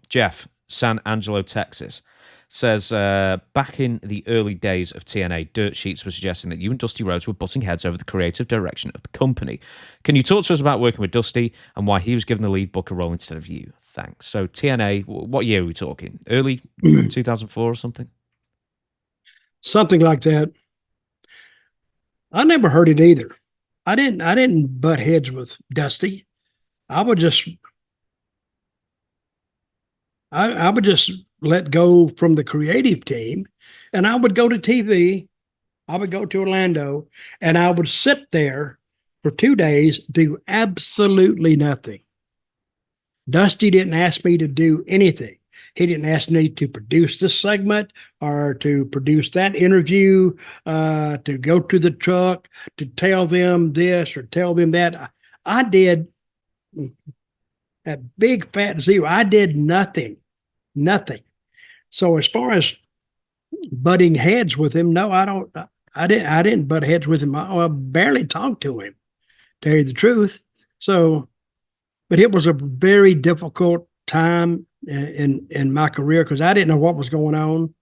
Jeff, San Angelo, Texas, says back in the early days of TNA, dirt sheets were suggesting that you and Dusty Rhodes were butting heads over the creative direction of the company. Can you talk to us about working with Dusty and why he was given the lead booker role instead of you? Thanks. So TNA, what year are we talking? Early 2004 or something? Something like that. I never heard it either. I didn't butt heads with Dusty. I would just I would just let go from the creative team, and I would go to TV. I would go to Orlando, and I would sit there for 2 days, do absolutely nothing. Dusty didn't ask me to do anything. He didn't ask me to produce this segment or to produce that interview, to go to the truck, to tell them this or tell them that. I did that big fat zero. I did nothing. So as far as butting heads with him, no, I didn't butt heads with him. I barely talked to him, to tell you the truth. So, but it was a very difficult time in my career because I didn't know what was going on.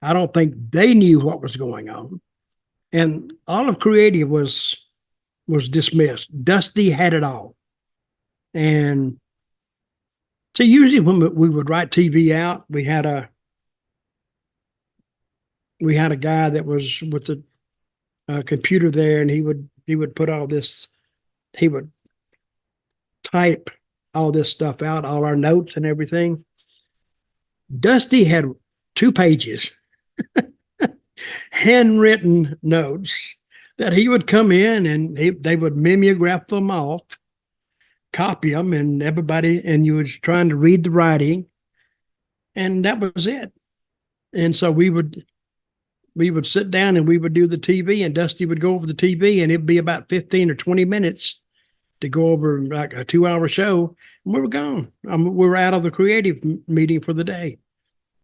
I don't think they knew what was going on. And all of creative was dismissed. Dusty had it all. And so usually when we would write TV out, we had a guy that was with the computer there, and he would put all this, he would type all this stuff out, all our notes and everything. Dusty had 2 pages, handwritten notes that he would come in and they would mimeograph them off, copy them, and everybody, and you was trying to read the writing, and that was it. And so we would sit down and we would do the TV, and Dusty would go over the TV, and it'd be about 15 or 20 minutes to go over like a 2-hour show, and we were gone. We were out of the creative meeting for the day.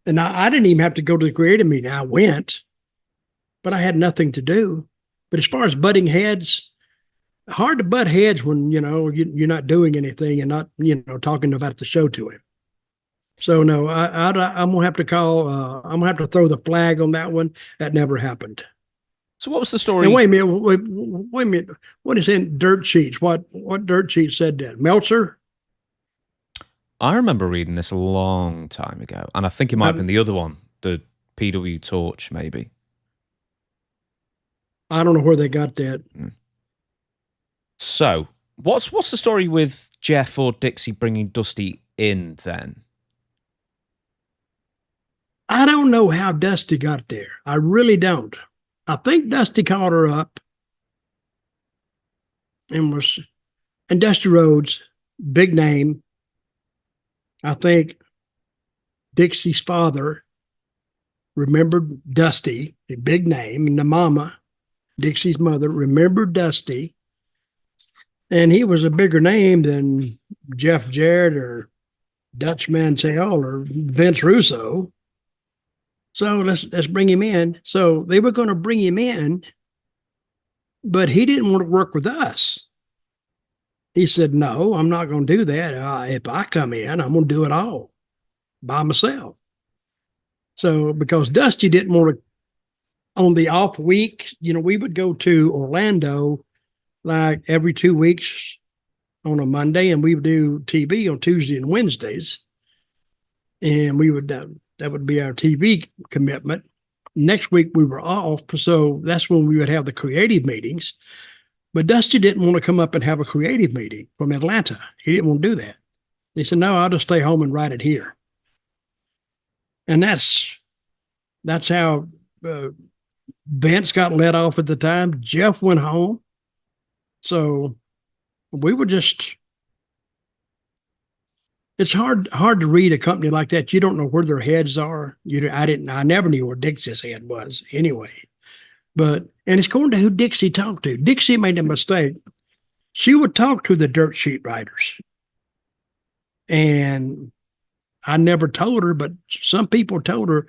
And I didn't even have to go to the creative meeting. I went, but I had nothing to do. But as far as butting heads, hard to butt heads when, you're not doing anything and not, talking about the show to him. So no, I'm gonna have to call. I'm gonna have to throw the flag on that one. That never happened. So what was the story? And wait a minute. What is in dirt sheets? What dirt sheet said that? Meltzer? I remember reading this a long time ago, and I think it might have been the other one, the PW Torch, maybe. I don't know where they got that. So what's the story with Jeff or Dixie bringing Dusty in then? I don't know how Dusty got there. I really don't. I think Dusty called her up and Dusty Rhodes, big name. I think Dixie's father remembered Dusty, a big name, and the mama, Dixie's mother, remembered Dusty. And he was a bigger name than Jeff Jarrett or Dutch Mantell or Vince Russo. So let's bring him in. So they were going to bring him in, but he didn't want to work with us. He said, "No, I'm not going to do that. If I come in, I'm going to do it all by myself." So because Dusty didn't want to, on the off week, we would go to Orlando like every 2 weeks on a Monday, and we would do TV on Tuesday and Wednesdays, and we would. That would be our TV commitment. Next week we were off, so that's when we would have the creative meetings. But Dusty didn't want to come up and have a creative meeting from Atlanta. He didn't want to do that. He said, "No, I'll just stay home and write it here." And that's how Vince got let off at the time. Jeff went home. So we were just... It's hard to read a company like that. You don't know where their heads are. I never knew where Dixie's head was anyway. And it's according to who Dixie talked to. Dixie made a mistake. She would talk to the dirt sheet writers. And I never told her, but some people told her,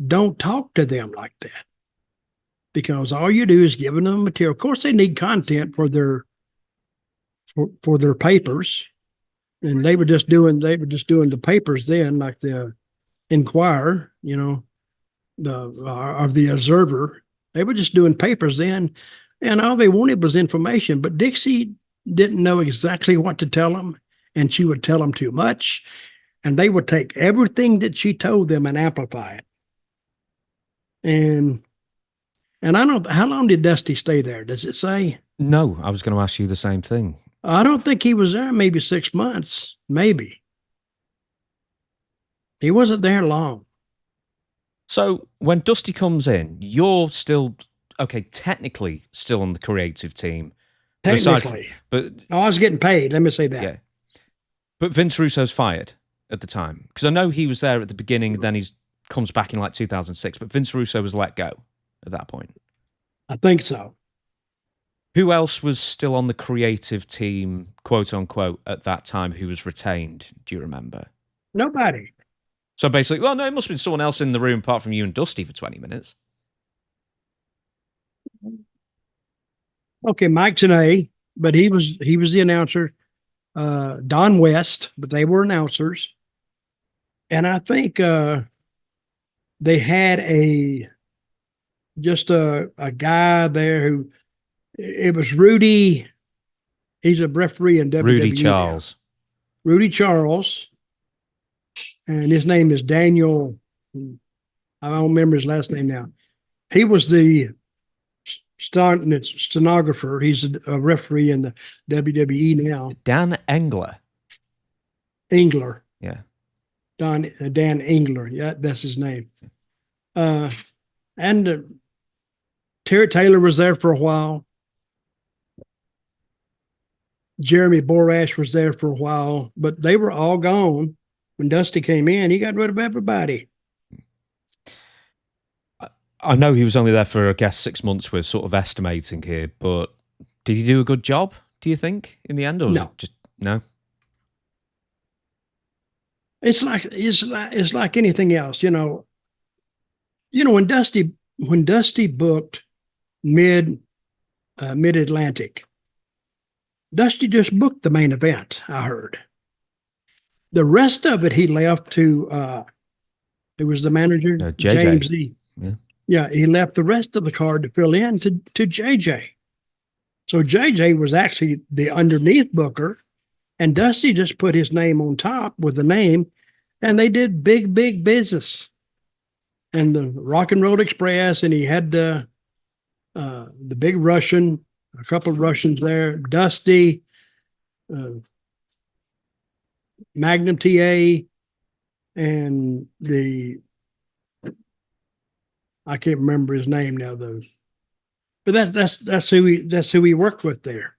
don't talk to them like that. Because all you do is give them material. Of course, they need content for their papers. and they were just doing the papers then, like the Inquirer, you know, the Observer. They were just doing papers then, and all they wanted was information. But Dixie didn't know exactly what to tell them, and she would tell them too much, and they would take everything that she told them and amplify it. And I don't. How long did Dusty stay there? Does it say? No, I was going to ask you the same thing. I don't think he was there. Maybe 6 months. Maybe he wasn't there long. So when Dusty comes in, you're still okay. Technically, still on the creative team. Technically, but I was getting paid. Let me say that. Yeah, but Vince Russo's fired at the time because I know he was there at the beginning. Then he comes back in like 2006. But Vince Russo was let go at that point. I think so. Who else was still on the creative team, quote unquote, at that time who was retained? Do you remember? Nobody. So basically, well, no, it must have been someone else in the room apart from you and Dusty for 20 minutes. Okay, Mike Tenay, but he was the announcer. Don West, but they were announcers. And I think they had a guy there who, it was Rudy. He's a referee in WWE. Rudy Charles. Now. Rudy Charles. And his name is Daniel. I don't remember his last name now. He was the stenographer. He's a referee in the WWE now. Dan Engler. Engler. Yeah. Dan Engler. Yeah, that's his name. And Terry Taylor was there for a while. Jeremy Borash was there for a while, but they were all gone. When Dusty came in, he got rid of everybody. I know he was only there for, I guess, 6 months. We're sort of estimating here, but did he do a good job, do you think, in the end? Or no. Just no? It's like anything else, you know. When Dusty booked Mid Atlantic, Dusty just booked the main event, I heard. The rest of it he left to it was the manager, James E. Yeah, he left the rest of the card to fill in to JJ. So JJ was actually the underneath booker, and Dusty just put his name on top with the name, and they did big business. And the Rock and Roll Express, and he had the big Russian, a couple of Russians there, Dusty, Magnum TA, and I can't remember his name now though. But that's who he worked with there.